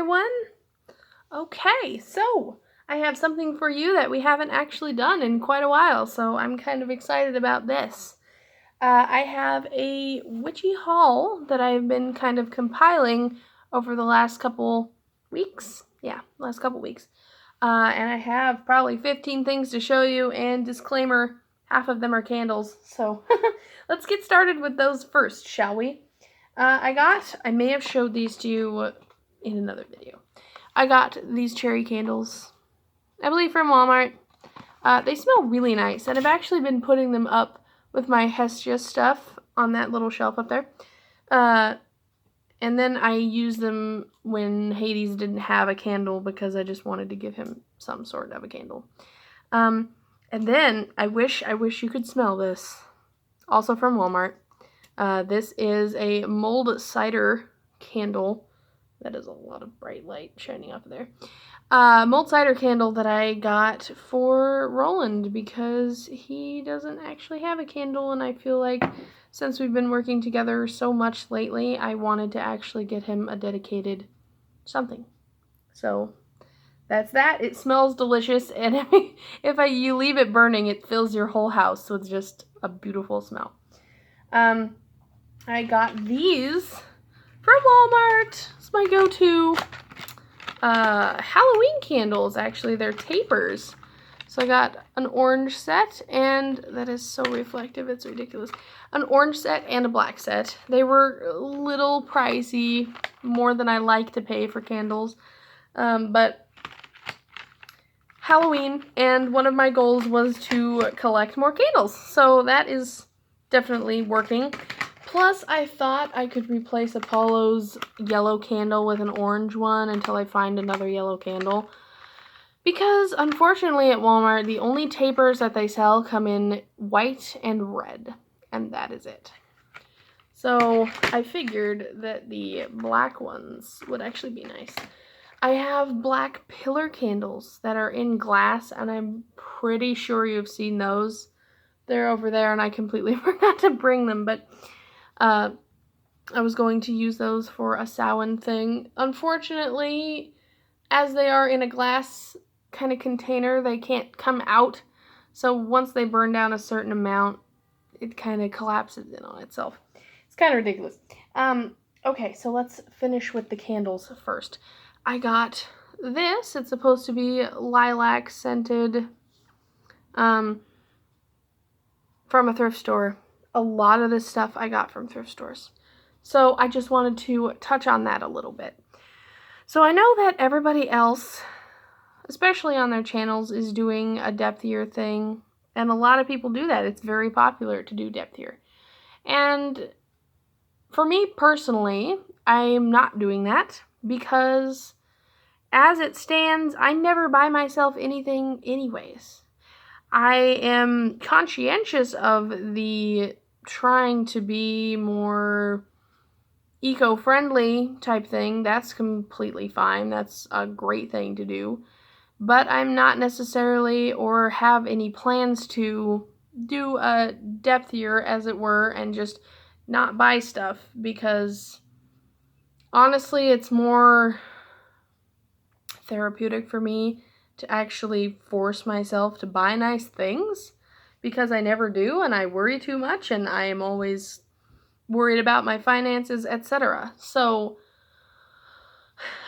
everyone. Okay, so I have something for you that we haven't actually done in quite a while, so I'm kind of excited about this. I have a Witchy Haul that I've been kind of compiling over the last couple weeks. And I have probably 15 things to show you, and disclaimer, half of them are candles. So let's get started with those first, shall we? I may have showed these to you in another video. I got these cherry candles, I believe from Walmart. They smell really nice, and I've actually been putting them up with my Hestia stuff on that little shelf up there. And then I used them when Hades didn't have a candle because I just wanted to give him some sort of a candle. And then I wish you could smell this. Also from Walmart. This is a Mulled cider candle. That is a lot of bright light shining off of there. Mulled cider candle that I got for Roland because he doesn't actually have a candle, and I feel like since we've been working together so much lately, I wanted to actually get him a dedicated something. So that's that. It smells delicious, and if you leave it burning, it fills your whole house with just a beautiful smell. I got these from Walmart. It's my go-to Halloween candles, actually. They're tapers. So I got an orange set, and that is so reflective, it's ridiculous. An orange set and a black set. They were a little pricey, more than I like to pay for candles. But Halloween, and one of my goals was to collect more candles. So that is definitely working. Plus, I thought I could replace Apollo's yellow candle with an orange one until I find another yellow candle. Because, unfortunately, at Walmart, the only tapers that they sell come in white and red. And that is it. So, I figured that the black ones would actually be nice. I have black pillar candles that are in glass, and I'm pretty sure you've seen those. They're over there, and I completely forgot to bring them, but I was going to use those for a Samhain thing. Unfortunately, as they are in a glass kind of container, they can't come out. So once they burn down a certain amount, it kind of collapses in on itself. It's kind of ridiculous. Okay, so let's finish with the candles first. I got this. It's supposed to be lilac scented from a thrift store. A lot of this stuff I got from thrift stores. So I just wanted to touch on that a little bit. So I know that everybody else, especially on their channels, is doing a depthier thing. And a lot of people do that. It's very popular to do depthier. And for me personally, I am not doing that because as it stands, I never buy myself anything anyways. I am conscientious of the trying to be more eco-friendly type thing. That's completely fine. That's a great thing to do. But I'm not necessarily or have any plans to do a depthier, as it were, and just not buy stuff because honestly, it's more therapeutic for me to actually force myself to buy nice things because I never do, and I worry too much, and I am always worried about my finances, etc. So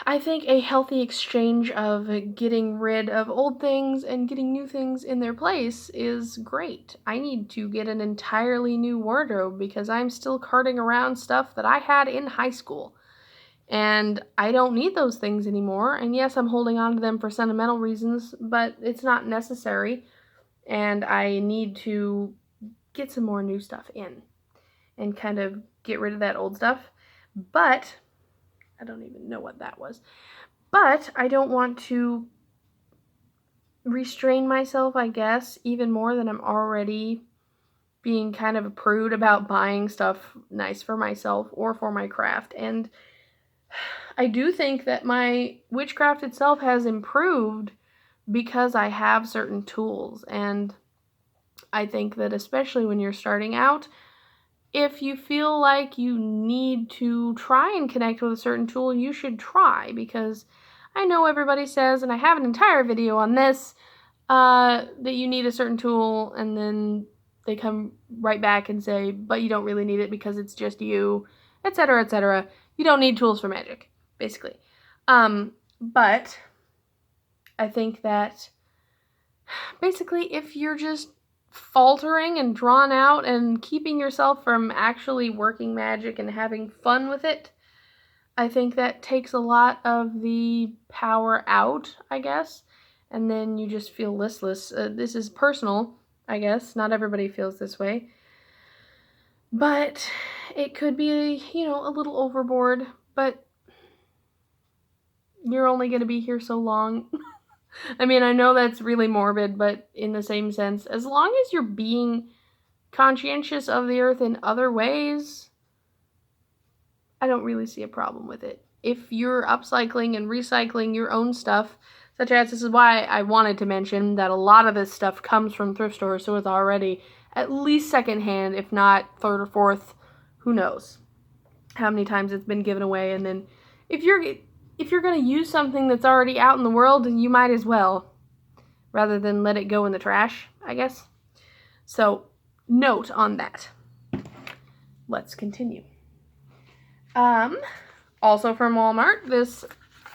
I think a healthy exchange of getting rid of old things and getting new things in their place is great. I need to get an entirely new wardrobe because I'm still carting around stuff that I had in high school. And I don't need those things anymore. And yes, I'm holding on to them for sentimental reasons, but it's not necessary. And I need to get some more new stuff in and kind of get rid of that old stuff. But I don't even know what that was. But I don't want to restrain myself, I guess, even more than I'm already being kind of a prude about buying stuff nice for myself or for my craft. And I do think that my witchcraft itself has improved because I have certain tools, and I think that especially when you're starting out, if you feel like you need to try and connect with a certain tool, you should try, because I know everybody says, and I have an entire video on this, that you need a certain tool, and then they come right back and say, but you don't really need it because it's just you, etc., etc. You don't need tools for magic, basically. But I think that basically if you're just faltering and drawn out and keeping yourself from actually working magic and having fun with it, I think that takes a lot of the power out, I guess, and then you just feel listless. This is personal, I guess. Not everybody feels this way, but it could be, a little overboard, but you're only going to be here so long. I mean, I know that's really morbid, but in the same sense, as long as you're being conscientious of the earth in other ways, I don't really see a problem with it. If you're upcycling and recycling your own stuff, such as, this is why I wanted to mention that a lot of this stuff comes from thrift stores, so it's already at least secondhand, if not third or fourth, who knows how many times it's been given away. And then if you're going to use something that's already out in the world, you might as well, rather than let it go in the trash, I guess. So, note on that. Let's continue. Also from Walmart, this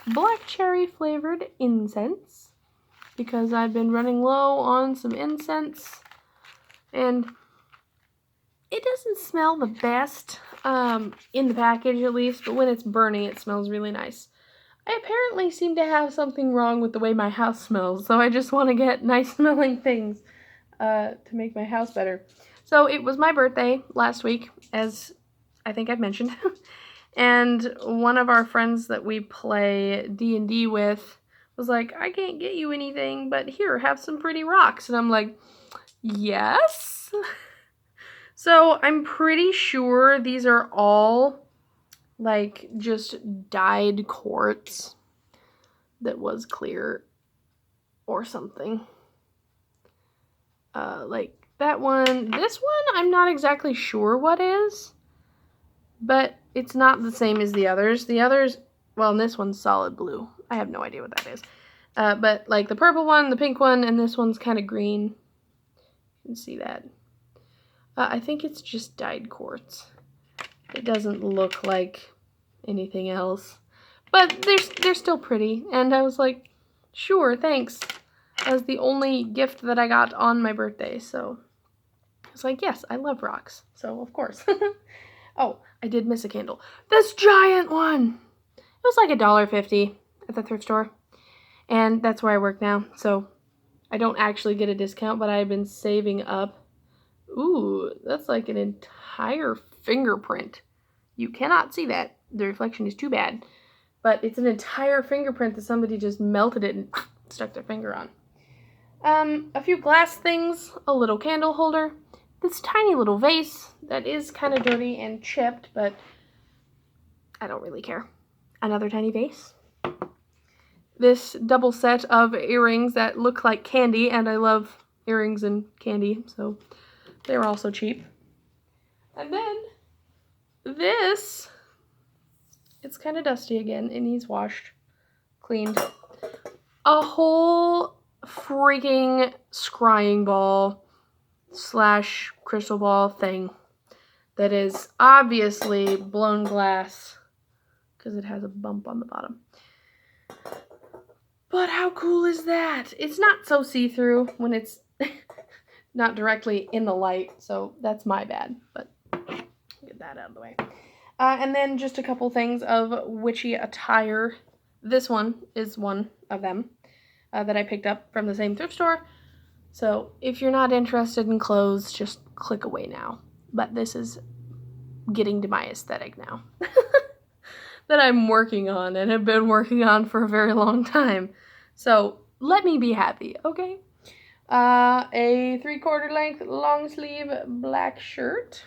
black cherry flavored incense, because I've been running low on some incense, and it doesn't smell the best, in the package at least, but when it's burning it smells really nice. I apparently seem to have something wrong with the way my house smells, so I just want to get nice smelling things to make my house better. So it was my birthday last week, as I think I've mentioned, and one of our friends that we play D&D with was like, I can't get you anything, but here, have some pretty rocks. And I'm like, yes? So I'm pretty sure these are all like just dyed quartz that was clear or something. Like that one, this one, I'm not exactly sure what is, but it's not the same as the others. The others, well, and this one's solid blue. I have no idea what that is. But like the purple one, the pink one, and this one's kind of green. You can see that. I think it's just dyed quartz. It doesn't look like anything else, but they're still pretty, and I was like, sure, thanks. That was the only gift that I got on my birthday, so I was like, yes, I love rocks, so of course. Oh, I did miss a candle. This giant one! It was like $1.50 at the thrift store, and that's where I work now, so I don't actually get a discount, but I've been saving up. Ooh, that's like an entire fingerprint. You cannot see that. The reflection is too bad. But it's an entire fingerprint that somebody just melted it and stuck their finger on. A few glass things, a little candle holder, this tiny little vase that is kind of dirty and chipped, but I don't really care. Another tiny vase. This double set of earrings that look like candy, and I love earrings and candy, so they were also cheap. And then this, it's kind of dusty again. It needs washed, cleaned. A whole freaking scrying ball / crystal ball thing that is obviously blown glass because it has a bump on the bottom. But how cool is that? It's not so see-through when it's not directly in the light, so that's my bad, but get that out of the way. And then just a couple things of witchy attire. This one is one of them that I picked up from the same thrift store. So if you're not interested in clothes, just click away now. But this is getting to my aesthetic now. That I'm working on and have been working on for a very long time. So let me be happy, okay? A 3/4 length long sleeve black shirt.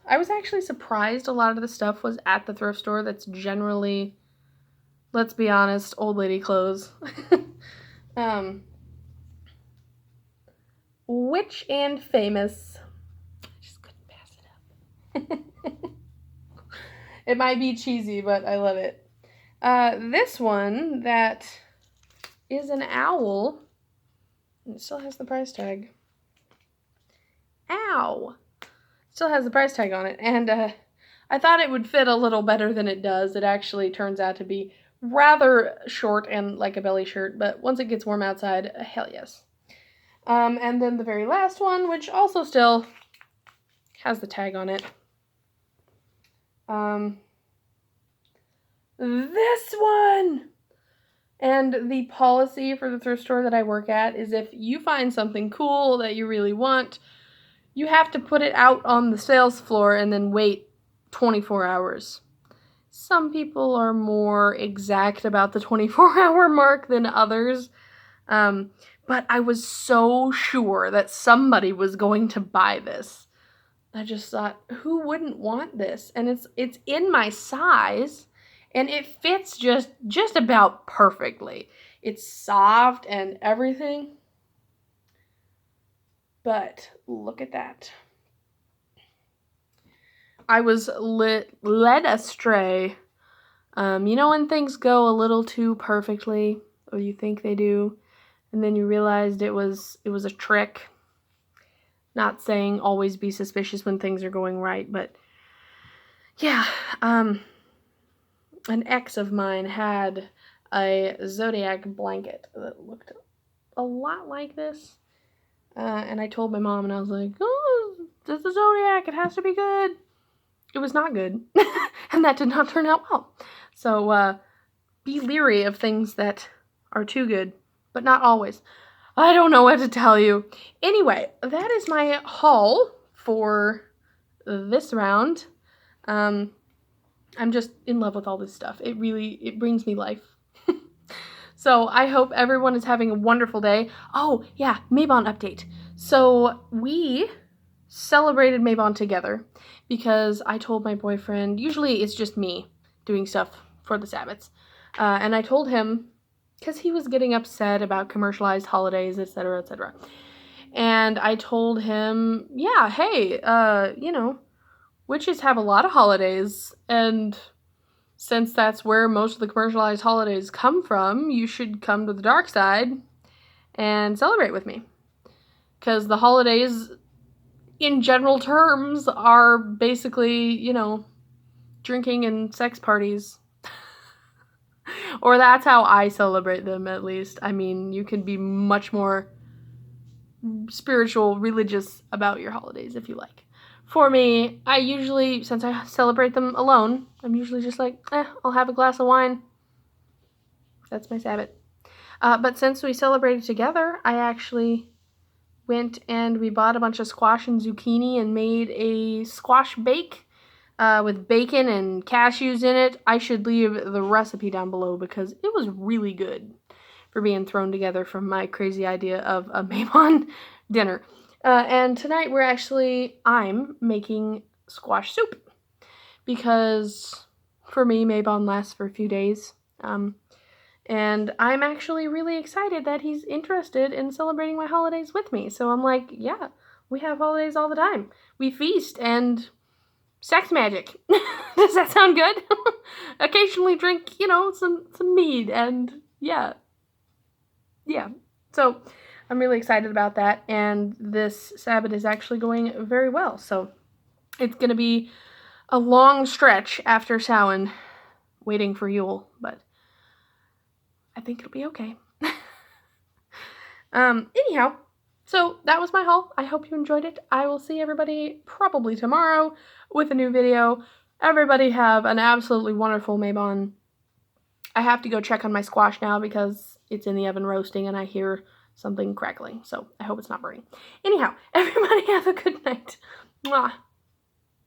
I was actually surprised a lot of the stuff was at the thrift store that's generally, let's be honest, old lady clothes. Witch and Famous It might be cheesy, but I love it. This one that is an owl. It still has the price tag. Ow! Still has the price tag on it. And I thought it would fit a little better than it does. It actually turns out to be rather short and like a belly shirt. But once it gets warm outside, hell yes. And then the very last one, which also still has the tag on it. This one! And the policy for the thrift store that I work at is if you find something cool that you really want, you have to put it out on the sales floor and then wait 24 hours. Some people are more exact about the 24-hour mark than others. But I was so sure that somebody was going to buy this. I just thought, who wouldn't want this? And it's in my size. And it fits just about perfectly. It's soft and everything. But look at that. I was led astray. You know when things go a little too perfectly, or you think they do, and then you realized it was a trick. Not saying always be suspicious when things are going right, but yeah, an ex of mine had a Zodiac blanket that looked a lot like this. And I told my mom, and I was like, oh, this is a Zodiac. It has to be good. It was not good. And that did not turn out well. So be leery of things that are too good, but not always. I don't know what to tell you. Anyway, that is my haul for this round. I'm just in love with all this stuff. It brings me life. So I hope everyone is having a wonderful day. Oh, yeah, Mabon update. So we celebrated Mabon together because I told my boyfriend, usually it's just me doing stuff for the Sabbats. And I told him, because he was getting upset about commercialized holidays, etc., etc. And I told him, yeah, hey, witches have a lot of holidays, and since that's where most of the commercialized holidays come from, you should come to the dark side and celebrate with me. Because the holidays, in general terms, are basically, drinking and sex parties. Or that's how I celebrate them, at least. I mean, you can be much more spiritual, religious about your holidays if you like. For me, I usually, since I celebrate them alone, I'm usually just like, I'll have a glass of wine. That's my Sabbath. But since we celebrated together, I actually went and we bought a bunch of squash and zucchini and made a squash bake with bacon and cashews in it. I should leave the recipe down below because it was really good for being thrown together from my crazy idea of a Mabon dinner. And tonight I'm making squash soup because for me, Mabon lasts for a few days. And I'm actually really excited that he's interested in celebrating my holidays with me. So I'm like, yeah, we have holidays all the time. We feast and sex magic. Does that sound good? Occasionally drink, some mead and yeah. So I'm really excited about that, and this Sabbath is actually going very well. So it's going to be a long stretch after Samhain waiting for Yule, but I think it'll be okay. Anyhow, so that was my haul. I hope you enjoyed it. I will see everybody probably tomorrow with a new video. Everybody have an absolutely wonderful Mabon. I have to go check on my squash now because it's in the oven roasting and I hear something crackling. So I hope it's not burning. Anyhow, everybody have a good night. Mwah.